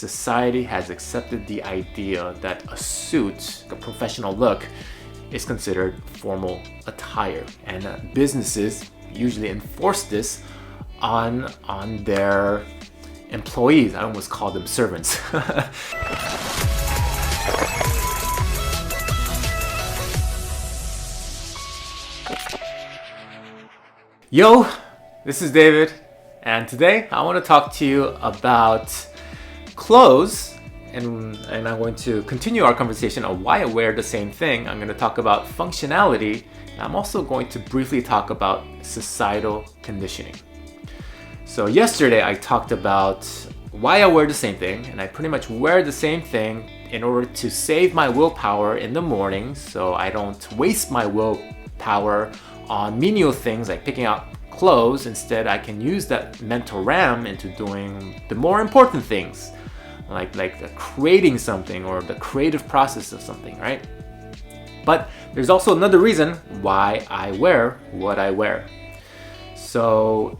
Society has accepted the idea that a suit, a professional look, is considered formal attire. And businesses usually enforce this on their employees. I almost call them servants. Yo, this is David, and today I want to talk to you about clothes, and I'm going to continue our conversation on why I wear the same thing. I'm going to talk about functionality, and I'm also going to briefly talk about societal conditioning. So yesterday I talked about why I wear the same thing, and I pretty much wear the same thing in order to save my willpower in the morning so I don't waste my willpower on menial things like picking out clothes. Instead, I can use that mental RAM into doing the more important things, like creating something or the creative process of something, right? But there's also another reason why I wear what I wear. So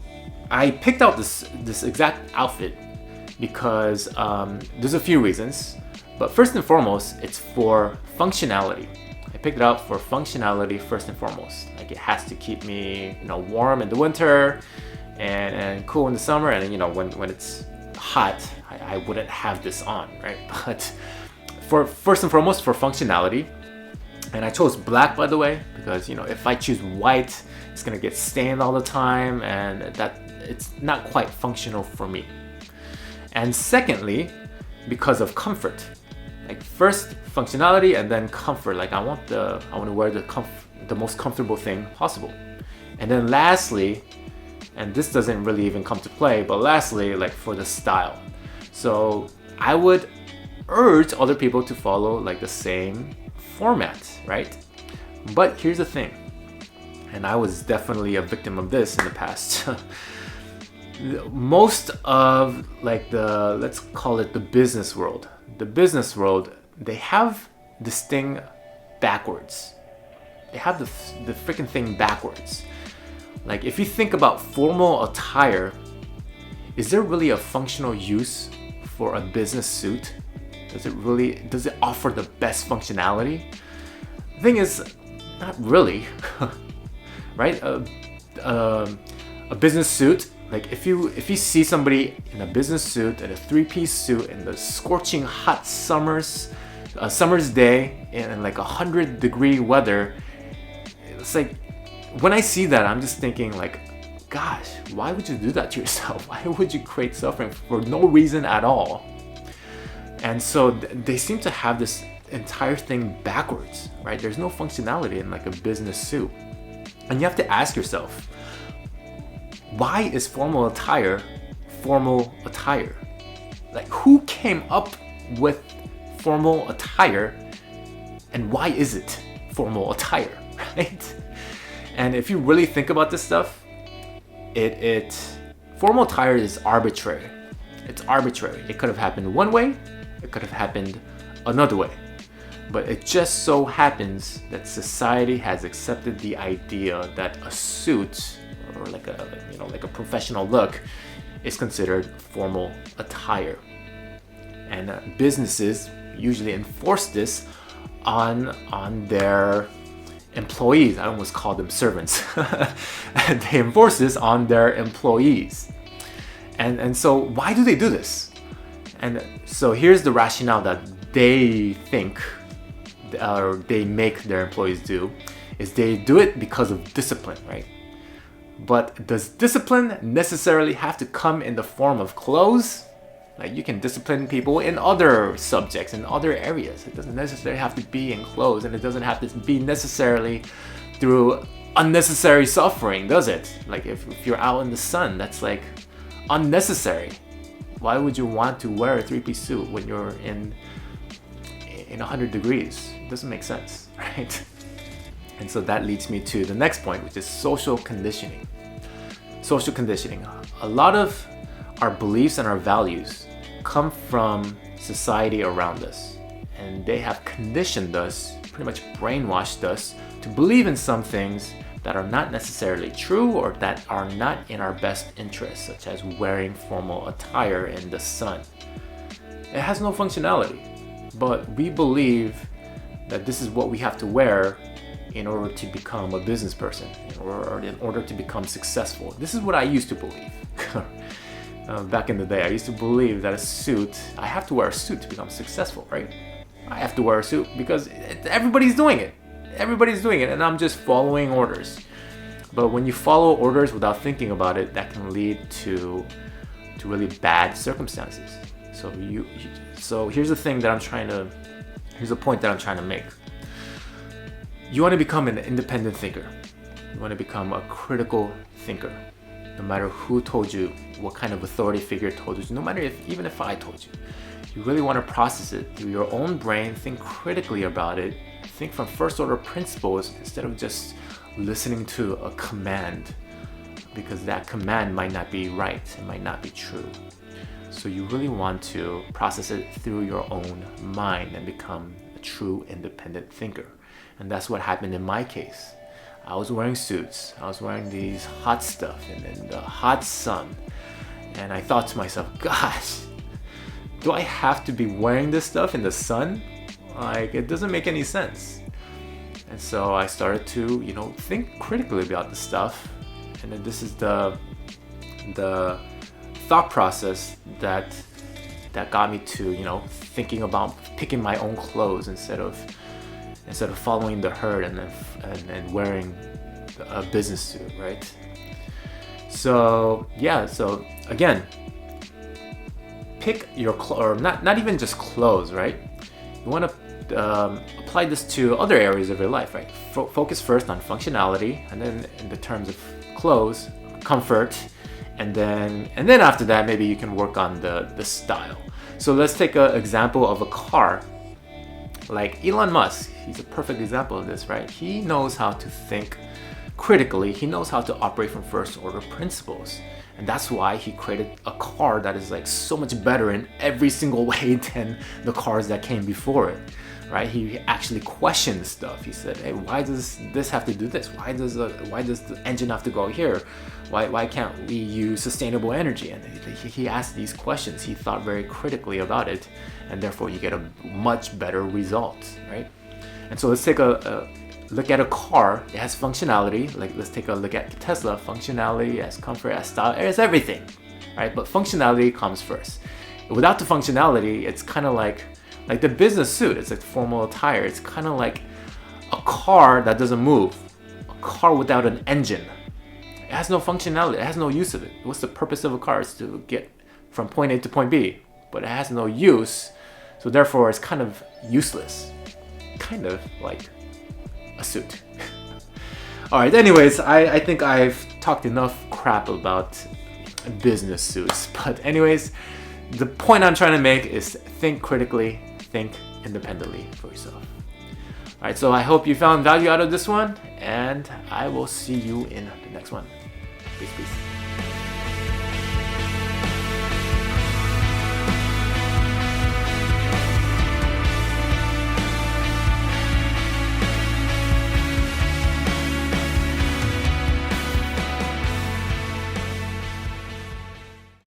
I picked out this exact outfit because there's a few reasons, but first and foremost, it's for functionality. I picked it out for functionality first and foremost. Like, it has to keep me, warm in the winter and cool in the summer, and when it's hot, I wouldn't have this on, right? But for first and foremost, for functionality. And I chose black, by the way, because if I choose white, it's gonna get stained all the time, and that it's not quite functional for me. And secondly, because of comfort. Like, first functionality and then comfort. Like, I want to wear the most comfortable thing possible. And then lastly, and this doesn't really even come to play, but lastly, like, for the style. So I would urge other people to follow like the same format, right? But here's the thing, and I was definitely a victim of this in the past. Most of let's call it the business world, they have this thing backwards. They have the freaking thing backwards. Like, if you think about formal attire, is there really a functional use for a business suit? Does it offer the best functionality? The thing is, not really. Right? A business suit, like, if you see somebody in a business suit, in a three-piece suit, in the scorching hot summer's day in like 100-degree weather, it's like, when I see that, I'm just thinking like, gosh, why would you do that to yourself? Why would you create suffering for no reason at all? And so they seem to have this entire thing backwards, right? There's no functionality in like a business suit. And you have to ask yourself, why is formal attire formal attire? Like, who came up with formal attire, and why is it formal attire, right? And if you really think about this stuff, formal attire is arbitrary. It's arbitrary. It could have happened one way, it could have happened another way. But it just so happens that society has accepted the idea that a suit or like a professional look is considered formal attire. And businesses usually enforce this on their employees. I almost call them servants. And they enforce this on their employees. And so why do they do this? And so here's the rationale that they think, or they make their employees do, is they do it because of discipline, right? But does discipline necessarily have to come in the form of clothes? Like, you can discipline people in other subjects, in other areas. It doesn't necessarily have to be in clothes, and it doesn't have to be necessarily through unnecessary suffering, does it? Like, if you're out in the sun, that's like unnecessary. Why would you want to wear a three-piece suit when you're in 100 degrees? It doesn't make sense, right? And so that leads me to the next point, which is social conditioning. Social conditioning. A lot of our beliefs and our values come from society around us, and they have conditioned us, pretty much brainwashed us, to believe in some things that are not necessarily true or that are not in our best interest, such as wearing formal attire in the sun. It has no functionality, but we believe that this is what we have to wear in order to become a business person, or in order to become successful. This is what I used to believe. Back in the day, I used to believe that I have to wear a suit to become successful, right? I have to wear a suit because everybody's doing it. Everybody's doing it, and I'm just following orders. But when you follow orders without thinking about it, that can lead to really bad circumstances. So here's the point that I'm trying to make. You want to become an independent thinker. You want to become a critical thinker. No matter who told you, what kind of authority figure told you, no matter even if I told you, you really want to process it through your own brain, think critically about it, think from first order principles instead of just listening to a command, because that command might not be right, it might not be true. So you really want to process it through your own mind and become a true independent thinker. And that's what happened in my case. I was wearing suits, I was wearing these hot stuff in the hot sun, and I thought to myself, gosh, do I have to be wearing this stuff in the sun? Like, it doesn't make any sense. And so I started to, think critically about the stuff. And then this is the thought process that got me to, thinking about picking my own clothes instead of following the herd and wearing a business suit, right? So again, pick your or not even just clothes, right? You want to apply this to other areas of your life, right? Focus first on functionality, and then in the terms of clothes, comfort, and then after that, maybe you can work on the style. So let's take an example of a car. Like Elon Musk, he's a perfect example of this, right? He knows how to think critically. He knows how to operate from first order principles. And that's why he created a car that is like so much better in every single way than the cars that came before it, right? He actually questioned stuff. He said, hey, why does this have to do this? Why does the engine have to go here? Why can't we use sustainable energy? And he asked these questions. He thought very critically about it, and therefore you get a much better result, right? And so let's take a look at a car. It has functionality. Like, let's take a look at Tesla. Functionality, it has comfort, it has style, it has everything, right? But functionality comes first. Without the functionality, it's kind of like the business suit. It's like formal attire. It's kind of like a car that doesn't move, a car without an engine. It has no functionality. It has no use of it. What's the purpose of a car? It's to get from point A to point B, but it has no use. So therefore, it's kind of useless. Kind of like a suit. All right. Anyways, I think I've talked enough crap about business suits. But anyways, the point I'm trying to make is think critically, think independently for yourself. All right. So I hope you found value out of this one, and I will see you in the next one. Peace, peace.